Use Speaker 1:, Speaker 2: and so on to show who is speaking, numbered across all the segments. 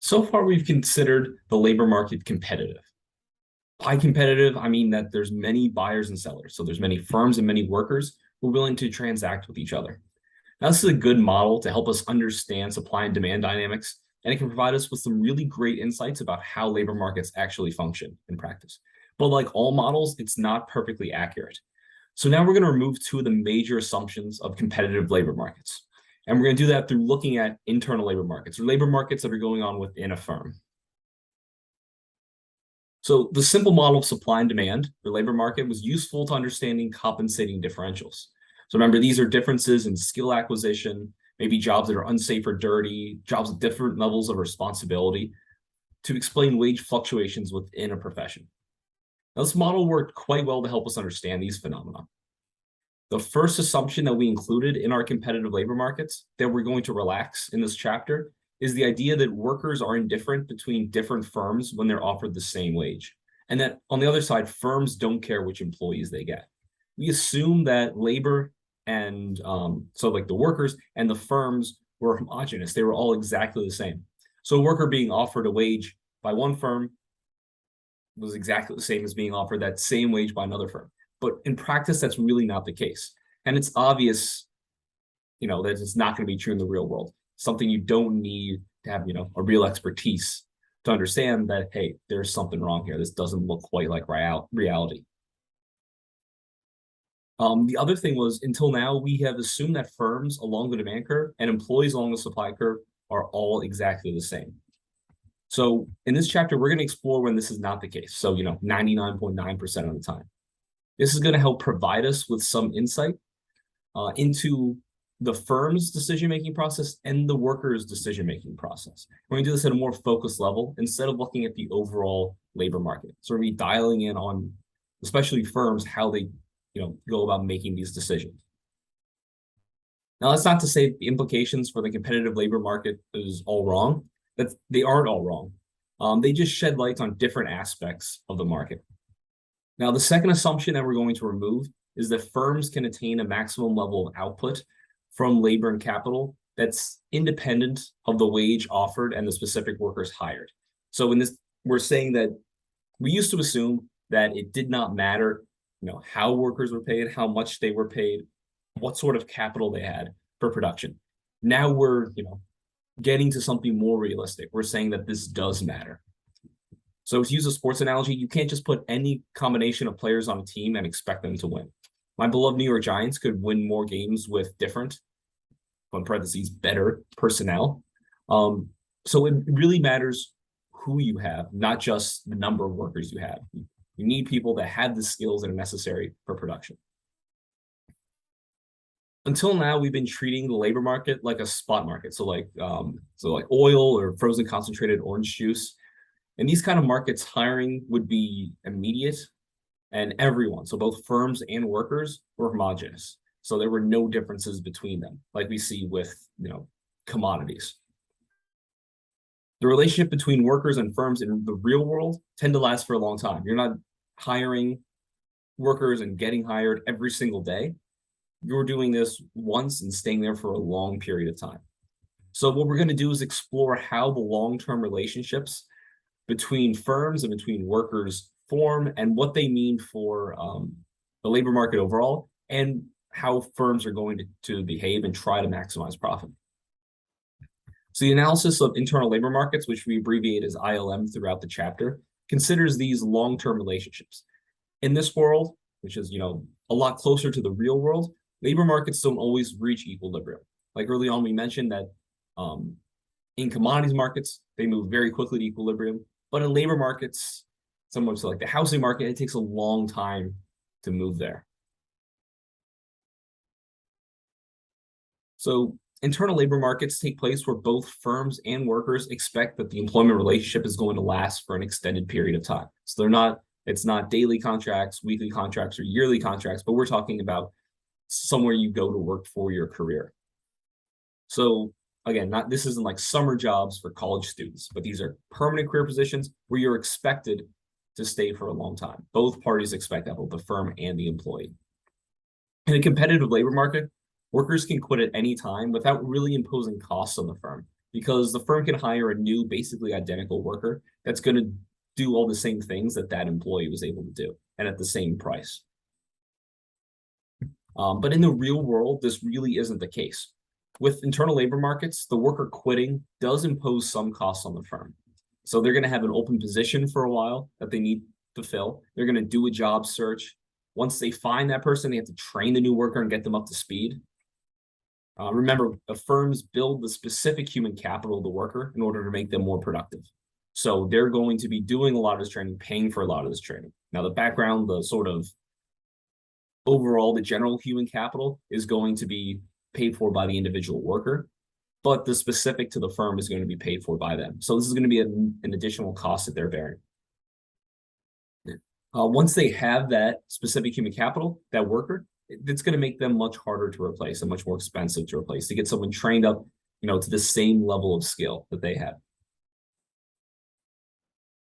Speaker 1: So far, we've considered the labor market competitive. By competitive, I mean that there's many buyers and sellers. So there's many firms and many workers who are willing to transact with each other. Now, this is a good model to help us understand supply and demand dynamics, and it can provide us with some really great insights about how labor markets actually function in practice. But like all models, it's not perfectly accurate. So now we're going to remove two of the major assumptions of competitive labor markets. And we're going to do that through looking at internal labor markets, or labor markets that are going on within a firm. So the simple model of supply and demand for labor market was useful to understanding compensating differentials. So remember, these are differences in skill acquisition, maybe jobs that are unsafe or dirty, jobs with different levels of responsibility, to explain wage fluctuations within a profession. Now, this model worked quite well to help us understand these phenomena. The first assumption that we included in our competitive labor markets that we're going to relax in this chapter is the idea that workers are indifferent between different firms when they're offered the same wage. And that on the other side, firms don't care which employees they get. We assume that labor and so like the workers and the firms were homogenous. They were all exactly the same. So a worker being offered a wage by one firm was exactly the same as being offered that same wage by another firm. But in practice, that's really not the case. And it's obvious, that it's not going to be true in the real world. Something you don't need to have, a real expertise to understand that, hey, there's something wrong here. This doesn't look quite like reality. The other thing was, until now, we have assumed that firms along the demand curve and employees along the supply curve are all exactly the same. So in this chapter, we're going to explore when this is not the case. So, 99.9% of the time. This is going to help provide us with some insight into the firm's decision-making process and the workers' decision-making process. We're going to do this at a more focused level instead of looking at the overall labor market. So we're going to be dialing in on, especially firms, how they go about making these decisions. Now, that's not to say the implications for the competitive labor market is all wrong. That they aren't all wrong. They just shed light on different aspects of the market. Now, the second assumption that we're going to remove is that firms can attain a maximum level of output from labor and capital that's independent of the wage offered and the specific workers hired. So in this, we're saying that we used to assume that it did not matter, how workers were paid, how much they were paid, what sort of capital they had for production. Now we're, getting to something more realistic. We're saying that this does matter. So to use a sports analogy, you can't just put any combination of players on a team and expect them to win. My beloved New York Giants could win more games with different, in parentheses, better personnel. So it really matters who you have, not just the number of workers you have. You need people that have the skills that are necessary for production. Until now, we've been treating the labor market like a spot market. So like oil or frozen concentrated orange juice. In these kind of markets, hiring would be immediate and everyone, so both firms and workers, were homogenous. So there were no differences between them, like we see with, commodities. The relationship between workers and firms in the real world tend to last for a long time. You're not hiring workers and getting hired every single day. You're doing this once and staying there for a long period of time. So what we're going to do is explore how the long-term relationships between firms and between workers form and what they mean for the labor market overall and how firms are going to behave and try to maximize profit. So the analysis of internal labor markets, which we abbreviate as ILM throughout the chapter, considers these long-term relationships. In this world, which is, a lot closer to the real world, labor markets don't always reach equilibrium. Like early on, we mentioned that in commodities markets, they move very quickly to equilibrium. But in labor markets, similar to like the housing market, it takes a long time to move there. So internal labor markets take place where both firms and workers expect that the employment relationship is going to last for an extended period of time. So it's not daily contracts, weekly contracts, or yearly contracts, but we're talking about somewhere you go to work for your career. So again, this isn't like summer jobs for college students, but these are permanent career positions where you're expected to stay for a long time. Both parties expect that, both the firm and the employee. In a competitive labor market, workers can quit at any time without really imposing costs on the firm because the firm can hire a new, basically identical worker that's going to do all the same things that that employee was able to do and at the same price. But in the real world, this really isn't the case. With internal labor markets, the worker quitting does impose some costs on the firm. So they're going to have an open position for a while that they need to fill. They're going to do a job search. Once they find that person, they have to train the new worker and get them up to speed. Remember, the firms build the specific human capital of the worker in order to make them more productive. So they're going to be doing a lot of this training, paying for a lot of this training. Now, the background, the sort of overall, the general human capital is going to be paid for by the individual worker, but the specific to the firm is going to be paid for by them. So this is going to be an additional cost that they're bearing. Once they have that specific human capital, that worker, it's going to make them much harder to replace and much more expensive to replace to get someone trained up, to the same level of skill that they have.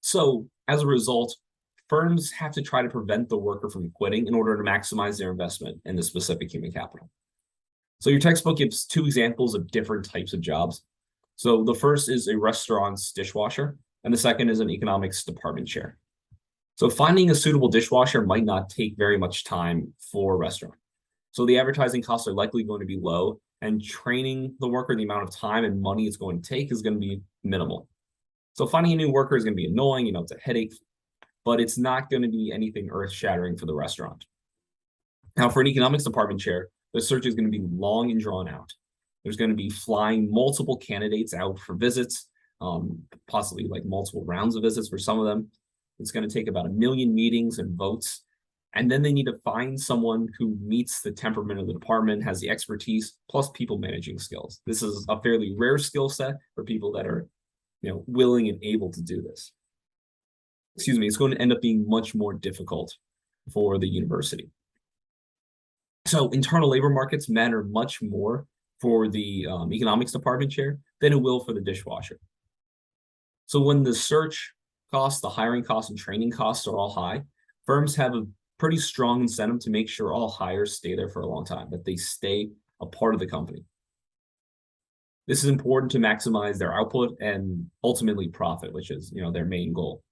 Speaker 1: So as a result, firms have to try to prevent the worker from quitting in order to maximize their investment in the specific human capital. So your textbook gives two examples of different types of jobs. So the first is a restaurant's dishwasher, and the second is an economics department chair. So finding a suitable dishwasher might not take very much time for a restaurant. So the advertising costs are likely going to be low, and training the worker, the amount of time and money it's going to take is going to be minimal. So finding a new worker is going to be annoying, it's a headache, but it's not going to be anything earth-shattering for the restaurant. Now, for an economics department chair, the search is going to be long and drawn out. There's going to be flying multiple candidates out for visits, possibly like multiple rounds of visits for some of them. It's going to take about 1 million meetings and votes. And then they need to find someone who meets the temperament of the department, has the expertise, plus people managing skills. This is a fairly rare skill set for people that are, willing and able to do this. Excuse me, it's going to end up being much more difficult for the university. So internal labor markets matter much more for the economics department chair than it will for the dishwasher. So when the search costs, the hiring costs, and training costs are all high, firms have a pretty strong incentive to make sure all hires stay there for a long time, that they stay a part of the company. This is important to maximize their output and ultimately profit, which is, their main goal.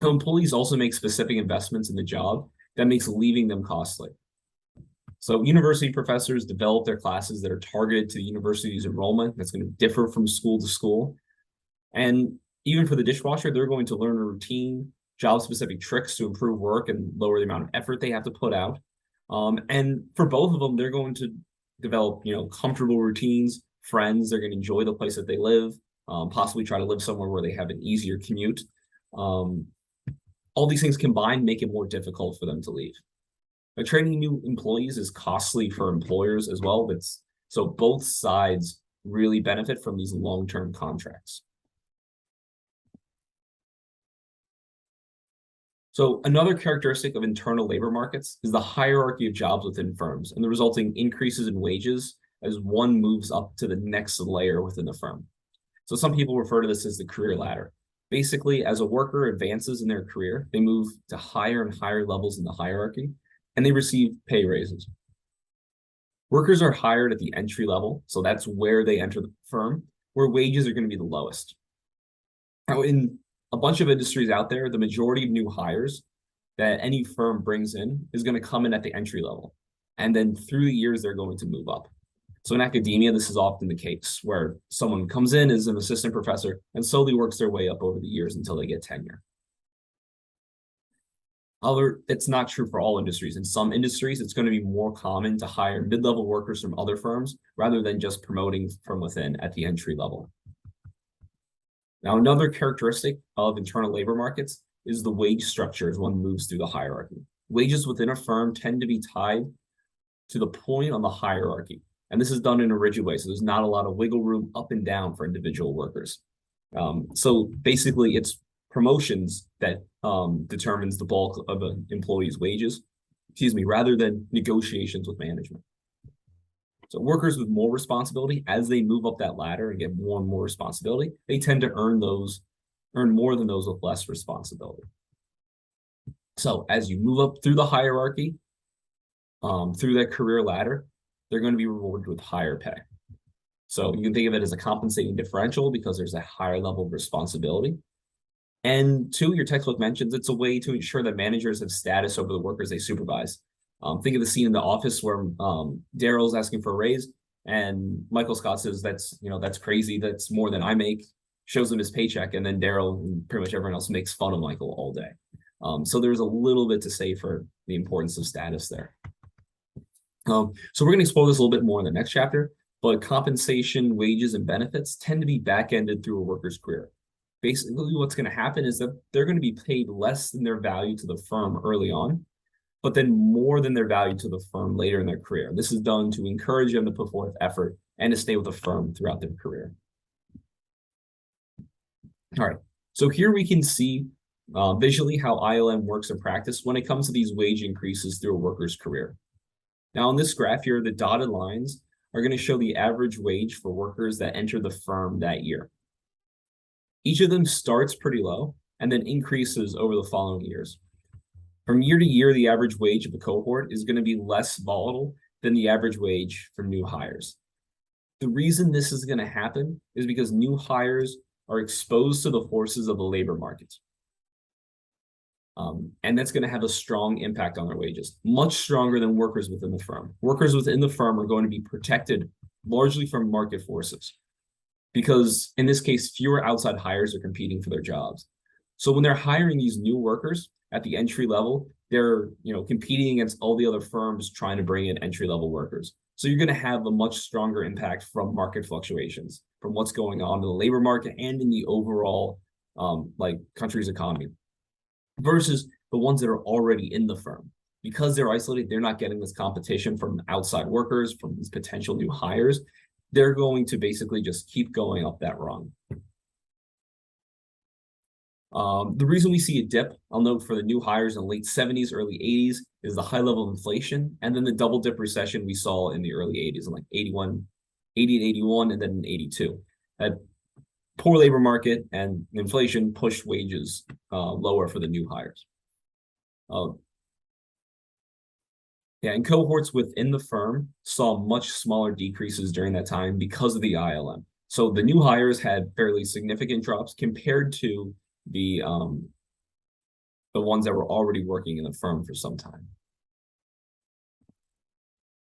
Speaker 1: So employees also make specific investments in the job that makes leaving them costly. So university professors develop their classes that are targeted to the university's enrollment. That's going to differ from school to school. And even for the dishwasher, they're going to learn a routine, job-specific tricks to improve work and lower the amount of effort they have to put out. And for both of them, they're going to develop, comfortable routines, friends. They're going to enjoy the place that they live, possibly try to live somewhere where they have an easier commute. All these things combined make it more difficult for them to leave. Now, training new employees is costly for employers as well. So both sides really benefit from these long-term contracts. So another characteristic of internal labor markets is the hierarchy of jobs within firms and the resulting increases in wages as one moves up to the next layer within the firm. So some people refer to this as the career ladder. Basically, as a worker advances in their career, they move to higher and higher levels in the hierarchy, and they receive pay raises. Workers are hired at the entry level, so that's where they enter the firm, where wages are going to be the lowest. Now, in a bunch of industries out there, the majority of new hires that any firm brings in is going to come in at the entry level. And then through the years, they're going to move up. So in academia, this is often the case where someone comes in as an assistant professor and slowly works their way up over the years until they get tenure. It's not true for all industries. In some industries, it's going to be more common to hire mid-level workers from other firms rather than just promoting from within at the entry level. Now, another characteristic of internal labor markets is the wage structure as one moves through the hierarchy. Wages within a firm tend to be tied to the point on the hierarchy. And this is done in a rigid way. So there's not a lot of wiggle room up and down for individual workers. So basically, it's promotions that determines the bulk of an employee's wages, rather than negotiations with management. So workers with more responsibility, as they move up that ladder and get more and more responsibility, they tend to earn more than those with less responsibility. So as you move up through the hierarchy, through that career ladder, they're going to be rewarded with higher pay. So you can think of it as a compensating differential because there's a higher level of responsibility. And two, your textbook mentions it's a way to ensure that managers have status over the workers they supervise. Think of the scene in The Office where Daryl's asking for a raise, and Michael Scott says, that's crazy. That's more than I make. Shows him his paycheck, and then Daryl and pretty much everyone else makes fun of Michael all day. So there's a little bit to say for the importance of status there. So we're going to explore this a little bit more in the next chapter, but compensation, wages, and benefits tend to be back-ended through a worker's career. Basically, what's going to happen is that they're going to be paid less than their value to the firm early on, but then more than their value to the firm later in their career. This is done to encourage them to put forth effort and to stay with the firm throughout their career. All right, so here we can see visually how ILM works in practice when it comes to these wage increases through a worker's career. Now, on this graph here, the dotted lines are going to show the average wage for workers that enter the firm that year. Each of them starts pretty low and then increases over the following years. From year to year, the average wage of a cohort is going to be less volatile than the average wage for new hires. The reason this is going to happen is because new hires are exposed to the forces of the labor market. And that's going to have a strong impact on their wages, much stronger than workers within the firm. Workers within the firm are going to be protected largely from market forces because in this case, fewer outside hires are competing for their jobs. So when they're hiring these new workers at the entry level, they're competing against all the other firms trying to bring in entry level workers. So you're going to have a much stronger impact from market fluctuations, from what's going on in the labor market and in the overall country's economy, versus the ones that are already in the firm. Because they're isolated, they're not getting this competition from outside workers, from these potential new hires. They're going to basically just keep going up that rung. The reason we see a dip, I'll note for the new hires in the late 70s, early 80s, is the high level of inflation, and then the double dip recession we saw in the early 80s, in like 80 and 81, and then in 82. That poor labor market and inflation pushed wages lower for the new hires. And cohorts within the firm saw much smaller decreases during that time because of the ILM. So the new hires had fairly significant drops compared to the ones that were already working in the firm for some time.